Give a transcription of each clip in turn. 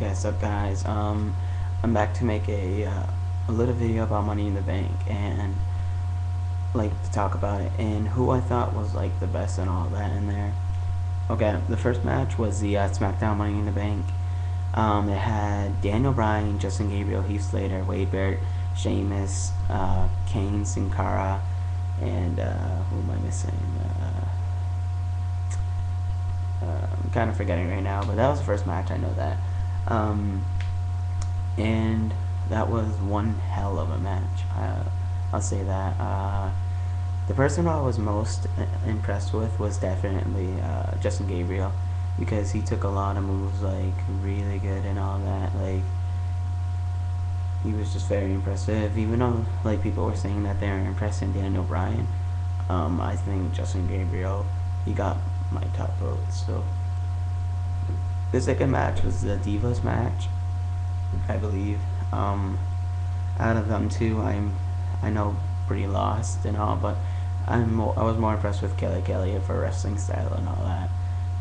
Okay, what's up guys? I'm back to make a little video about Money in the Bank and like to talk about it and who I thought was like the best and all that in there. Okay, the first match was the SmackDown Money in the Bank. It had Daniel Bryan, Justin Gabriel, Heath Slater, Wade Barrett, Sheamus, Kane, Sin Cara, and who am I missing? I'm kind of forgetting right now, but that was the first match. I know that. And that was one hell of a match. I'll say that. The person I was most impressed with was definitely Justin Gabriel, because he took a lot of moves like really good and all that. Like, he was just very impressive. Even though like people were saying that they were impressed in Daniel Bryan, I think Justin Gabriel, he got my top vote. So the second match was the Divas match, I believe. Out of them two, I know pretty lost and all, but I was more impressed with Kelly for wrestling style and all that.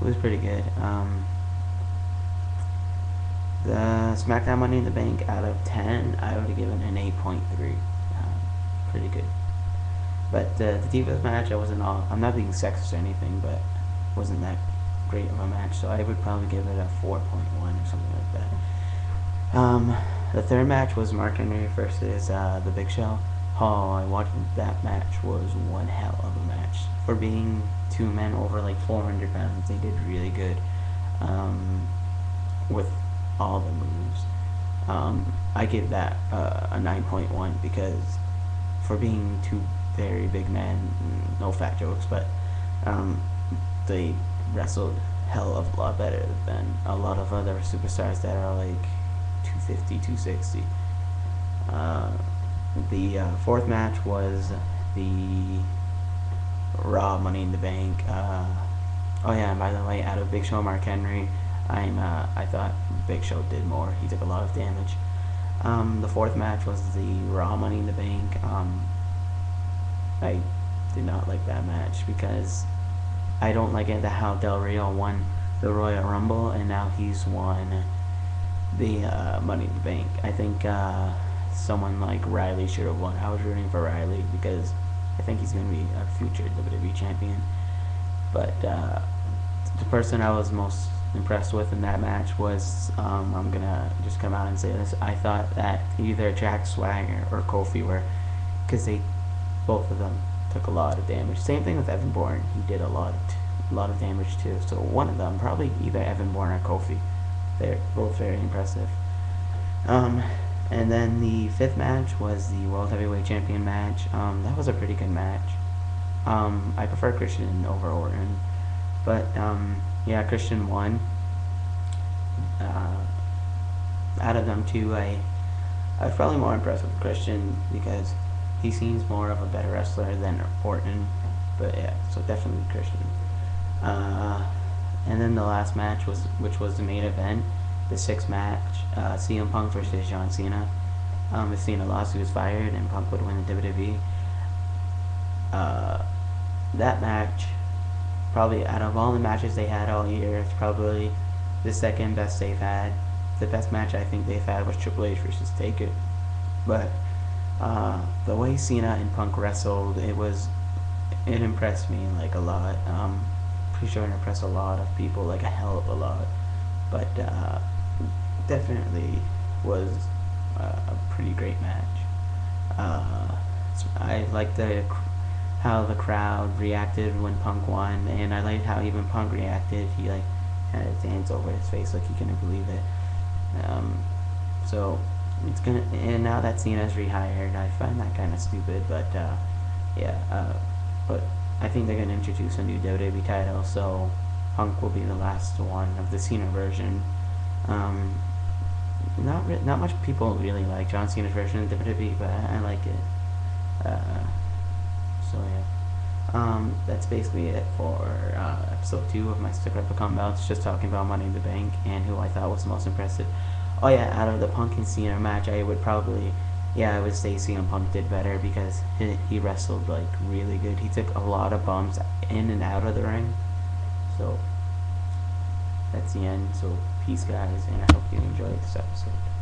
It was pretty good. The SmackDown Money in the Bank, out of 10, I would have given an 8.3. Pretty good. But the Divas match, I'm not being sexist or anything, but wasn't that great of a match, so I would probably give it a 4.1 or something like that. The third match was Mark Henry versus the Big Show. Oh, I watched that match. Was one hell of a match. For being two men over like 400 pounds, they did really good with all the moves. I give that a 9.1 because for being two very big men, no fat jokes, but they wrestled hell of a lot better than a lot of other superstars that are like 250, 260. The fourth match was the Raw Money in the Bank. Oh yeah, and by the way, out of Big Show and Mark Henry, I thought Big Show did more. He took a lot of damage. The fourth match was the Raw Money in the Bank. I did not like that match because I don't like it how Del Rio won the Royal Rumble and now he's won the Money in the Bank. I think someone like Riley should have won. I was rooting for Riley because I think he's going to be a future WWE champion. But the person I was most impressed with in that match was, I'm going to just come out and say this, I thought that either Jack Swagger or Kofi were, because both of them took a lot of damage. Same thing with Evan Bourne. He did a lot of damage too. So one of them, probably either Evan Bourne or Kofi. They're both very impressive. And then the fifth match was the World Heavyweight Champion match. That was a pretty good match. I prefer Christian over Orton, but yeah, Christian won. Out of them two, I was probably more impressed with Christian because he seems more of a better wrestler than Orton. But yeah, so definitely Christian. And then the last match which was the main event, the sixth match, CM Punk versus John Cena. If Cena lost, he was fired, and Punk would win the WWE. That match, probably out of all the matches they had all year, it's probably the second best they've had. The best match I think they've had was Triple H versus Taker. But the way Cena and Punk wrestled, it impressed me like a lot. Pretty sure it impressed a lot of people, like a hell of a lot. But definitely was a pretty great match. I liked how the crowd reacted when Punk won, and I liked how even Punk reacted. He like had his hands over his face like he couldn't believe it. So it's gonna, and now that Cena's rehired, I find that kind of stupid. But yeah, but I think they're gonna introduce a new WWE title, so Punk will be the last one of the Cena version. Not much people really like John Cena's version of WWE, but I like it. So yeah, that's basically it for episode 2 of my Stick RepliComm Belts, just talking about Money in the Bank and who I thought was the most impressive. Oh yeah, out of the Punk and Cena match, I would say CM Punk did better because he wrestled like really good. He took a lot of bumps in and out of the ring. So that's the end. So peace, guys, and I hope you enjoyed. episode.